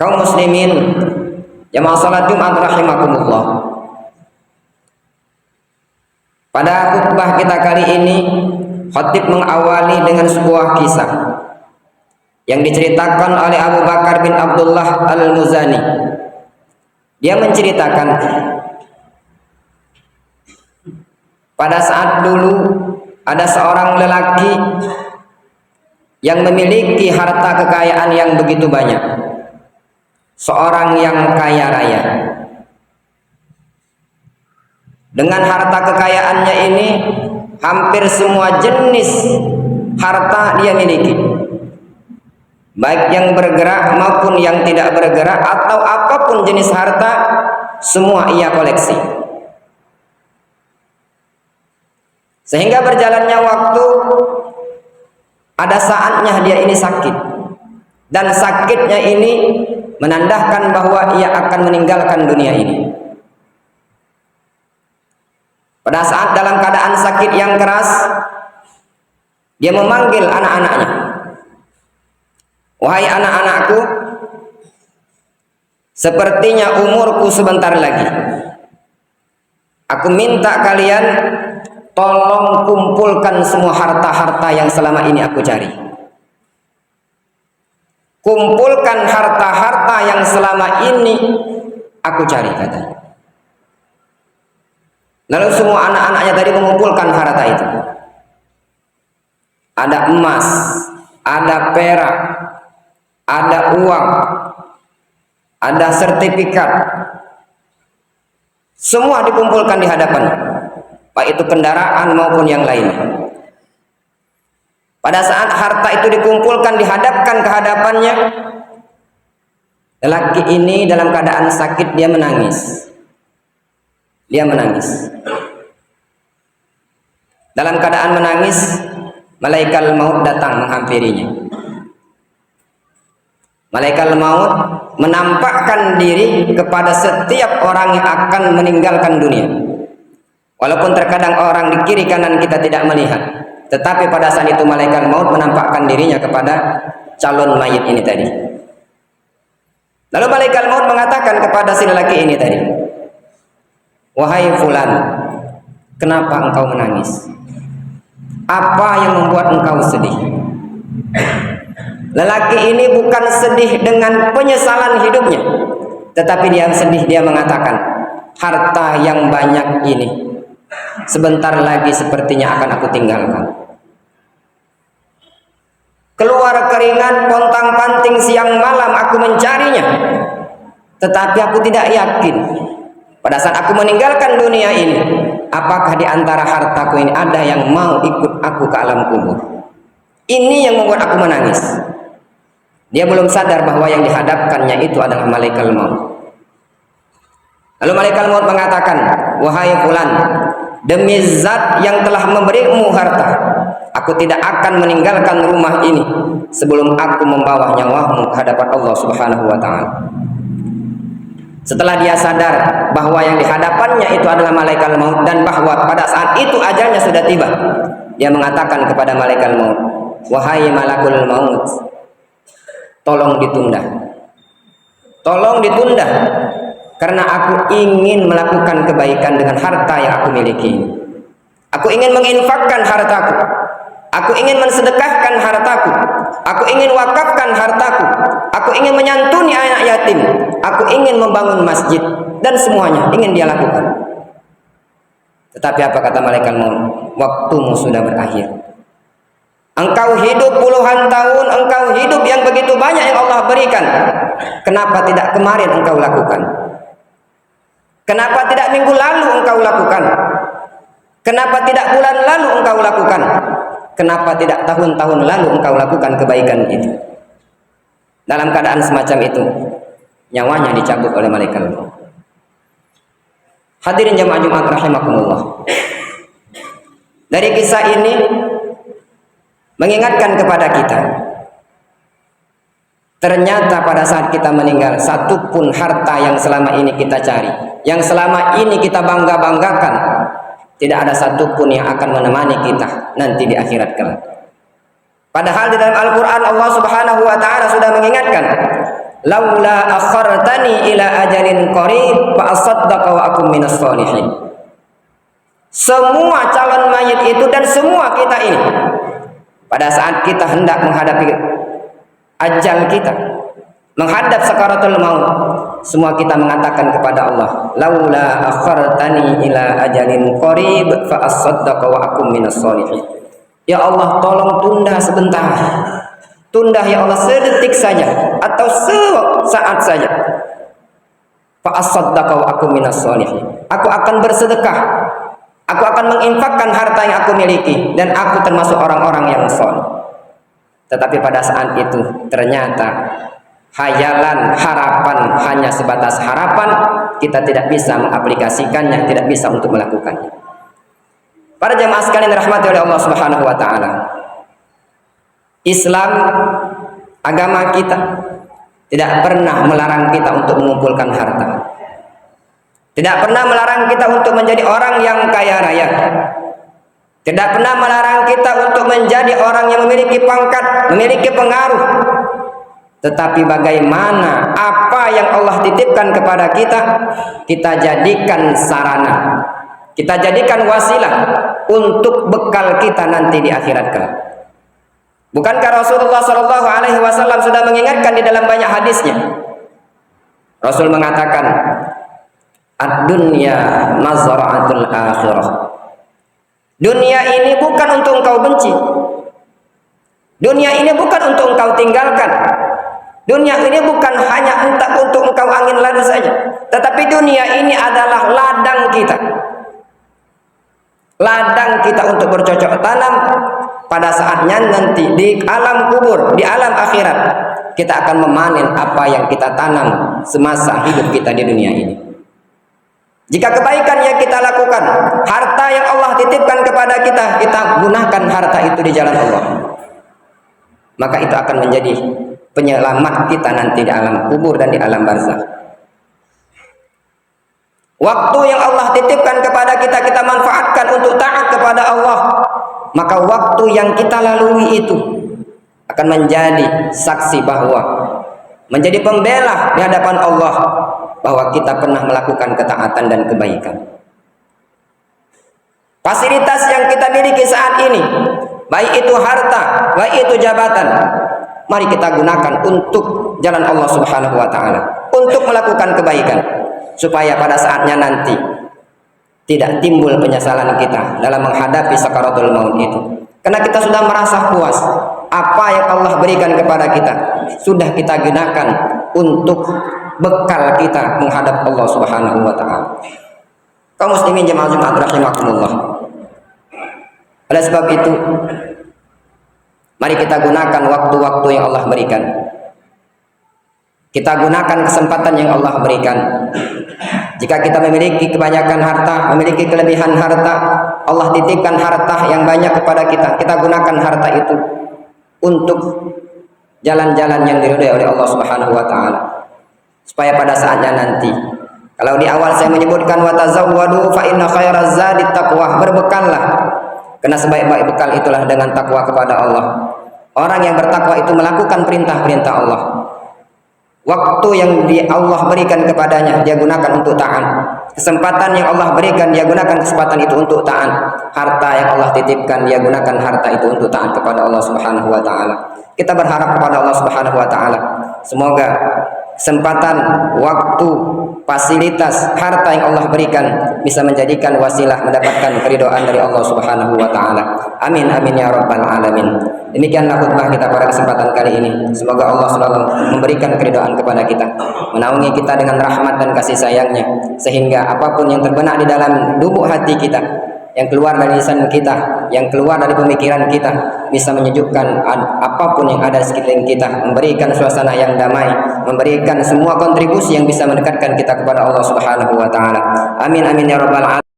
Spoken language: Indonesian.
Kaum muslimin jamaah salat Jumat rahimakumullah. Pada khutbah kita kali ini, khatib mengawali dengan sebuah kisah yang diceritakan oleh Abu Bakar bin Abdullah Al-Muzani. Dia menceritakan pada saat dulu ada seorang lelaki yang memiliki harta kekayaan yang begitu banyak. Seorang yang kaya raya. Dengan harta kekayaannya ini, hampir semua jenis harta dia miliki, baik yang bergerak maupun yang tidak bergerak, atau apapun jenis harta, semua ia koleksi. Sehingga berjalannya waktu, ada saatnya dia ini sakit, dan sakitnya ini menandakan bahwa ia akan meninggalkan dunia ini. Pada saat dalam keadaan sakit yang keras, dia memanggil anak-anaknya. Wahai anak-anakku, sepertinya umurku sebentar lagi. Aku minta kalian tolong kumpulkan semua harta-harta yang selama ini aku cari. Kumpulkan harta-harta yang selama ini aku cari, katanya. Lalu semua anak-anaknya tadi mengumpulkan harta itu. Ada emas, ada perak, ada uang, ada sertifikat. Semua dikumpulkan di hadapannya, baik itu kendaraan maupun yang lainnya. Pada saat harta itu dikumpulkan, dihadapkan ke hadapannya, lelaki ini dalam keadaan sakit, dia menangis. Dia menangis. Dalam keadaan menangis, malaikat maut datang menghampirinya. Malaikat maut menampakkan diri kepada setiap orang yang akan meninggalkan dunia. Walaupun terkadang orang di kiri kanan kita tidak melihat, tetapi pada saat itu malaikat maut menampakkan dirinya kepada calon mayit ini tadi. Lalu malaikat maut mengatakan kepada si lelaki ini tadi, wahai fulan, kenapa engkau menangis? Apa yang membuat engkau sedih? Lelaki ini bukan sedih dengan penyesalan hidupnya, tetapi dia sedih, dia mengatakan, harta yang banyak ini sebentar lagi sepertinya akan aku tinggalkan. Keluar keringat, pontang-panting siang malam aku mencarinya, tetapi aku tidak yakin pada saat aku meninggalkan dunia ini, apakah di antara hartaku ini ada yang mau ikut aku ke alam kubur. Ini yang membuat aku menangis. Dia belum sadar bahwa yang dihadapkannya itu adalah malaikat maut. Lalu malaikat maut mengatakan, wahai fulan, demi zat yang telah memberimu harta, aku tidak akan meninggalkan rumah ini sebelum aku membawa nyawamu ke hadapan Allah Subhanahu wa ta'ala. Setelah dia sadar bahwa yang dihadapannya itu adalah malaikat maut, dan bahwa pada saat itu ajalnya sudah tiba, dia mengatakan kepada malaikat maut, wahai malakul maut, tolong ditunda. Tolong ditunda, karena aku ingin melakukan kebaikan dengan harta yang aku miliki. Aku ingin menginfakkan hartaku. Aku ingin mensedekahkan hartaku. Aku ingin wakafkan hartaku. Aku ingin menyantuni anak yatim. Aku ingin membangun masjid, dan semuanya ingin dia lakukan. Tetapi apa kata malaikat maut? Waktumu sudah berakhir. Engkau hidup puluhan tahun, engkau hidup yang begitu banyak yang Allah berikan. Kenapa tidak kemarin engkau lakukan? Kenapa tidak minggu lalu engkau lakukan? Kenapa tidak bulan lalu engkau lakukan? Kenapa tidak tahun-tahun lalu engkau lakukan kebaikan itu? Dalam keadaan semacam itu, nyawanya dicabut oleh malaikat maut. Hadirin jamaah Jumat rahimakumullah. Dari kisah ini mengingatkan kepada kita, ternyata pada saat kita meninggal, satupun harta yang selama ini kita cari, yang selama ini kita bangga-banggakan, tidak ada satupun yang akan menemani kita nanti di akhirat kelak. Padahal di dalam Al-Quran Allah Subhanahu wa ta'ala sudah mengingatkan, laula akhartani ila ajalin qarib fa asaddaqa wa akum minas sholihin. Semua calon mayit itu dan semua kita ini, pada saat kita hendak menghadapi ajal kita, menghadap sakaratul maut, semua kita mengatakan kepada Allah, laula akhartani ila ajalin qarib fa asaddaqa wa akum minas sholihin. Ya Allah, tolong tunda sebentar, tunda ya Allah sedetik saja atau sesaat saja, fa asaddaqa wa akum minas sholihin. Aku akan bersedekah, aku akan menginfakkan harta yang aku miliki dan aku termasuk orang-orang yang saleh. Tetapi pada saat itu ternyata hayalan, harapan hanya sebatas harapan, kita tidak bisa mengaplikasikannya, tidak bisa untuk melakukannya. Para jemaah sekalian dirahmati oleh Allah Subhanahu wa taala, Islam, agama kita tidak pernah melarang kita untuk mengumpulkan harta. Tidak pernah melarang kita untuk menjadi orang yang kaya raya. Tidak pernah melarang kita untuk menjadi orang yang memiliki pangkat, memiliki pengaruh. Tetapi bagaimana apa yang Allah titipkan kepada kita, kita jadikan sarana, kita jadikan wasilah untuk bekal kita nanti di akhirat kelak. Bukankah Rasulullah SAW sudah mengingatkan di dalam banyak hadisnya? Rasul mengatakan, ad-dunya mazra'atul akhirah. Dunia ini bukan untuk engkau benci. Dunia ini bukan untuk engkau tinggalkan. Dunia ini bukan hanya untuk engkau angin lalu saja. Tetapi dunia ini adalah ladang kita. Ladang kita untuk bercocok tanam pada saatnya nanti di alam kubur, di alam akhirat. Kita akan memanen apa yang kita tanam semasa hidup kita di dunia ini. Jika kebaikan yang kita lakukan, harta yang Allah titipkan kepada kita, kita gunakan harta itu di jalan Allah, maka itu akan menjadi penyelamat kita nanti di alam kubur dan di alam barzakh. Waktu yang Allah titipkan kepada kita, kita manfaatkan untuk taat kepada Allah, maka waktu yang kita lalui itu akan menjadi saksi bahwa, menjadi pembela di hadapan Allah bahwa kita pernah melakukan ketaatan dan kebaikan. Fasilitas yang kita miliki saat ini, baik itu harta, baik itu jabatan, mari kita gunakan untuk jalan Allah Subhanahu wa taala, untuk melakukan kebaikan, supaya pada saatnya nanti tidak timbul penyesalan kita dalam menghadapi sakaratul maut itu. Karena kita sudah merasa puas, apa yang Allah berikan kepada kita sudah kita gunakan untuk bekal kita menghadap Allah Subhanahu wa taala. Kaum muslimin jemaah Jumat rahimakumullah. Oleh sebab itu, mari kita gunakan waktu-waktu yang Allah berikan. Kita gunakan kesempatan yang Allah berikan. Jika kita memiliki kebanyakan harta, memiliki kelebihan harta, Allah titipkan harta yang banyak kepada kita, kita gunakan harta itu untuk jalan-jalan yang diridhai oleh Allah Subhanahu wa taala. Supaya pada saatnya nanti, kalau di awal saya menyebutkan wa tazawwadu fa inna khairaz zadi taqwa, berbekallah, karena sebaik-baik bekal itulah dengan takwa kepada Allah. Orang yang bertakwa itu melakukan perintah-perintah Allah. Waktu yang Allah berikan kepadanya dia gunakan untuk taat. Kesempatan yang Allah berikan dia gunakan kesempatan itu untuk taat. Harta yang Allah titipkan dia gunakan harta itu untuk taat kepada Allah Subhanahu wa taala. Kita berharap kepada Allah Subhanahu wa taala, semoga kesempatan, waktu, fasilitas, harta yang Allah berikan bisa menjadikan wasilah mendapatkan keridhaan dari Allah Subhanahu wa taala. Amin amin ya rabbal alamin. Demikianlah khutbah kita pada kesempatan kali ini. Semoga Allah selalu memberikan keridhaan kepada kita, menaungi kita dengan rahmat dan kasih sayangnya, sehingga apapun yang terbenak di dalam lubuk hati kita, yang keluar dari lisan kita, yang keluar dari pemikiran kita, bisa menyejukkan apapun yang ada di sekeliling kita, memberikan suasana yang damai, memberikan semua kontribusi yang bisa mendekatkan kita kepada Allah Subhanahu wa taala. Amin amin ya rabbal alamin.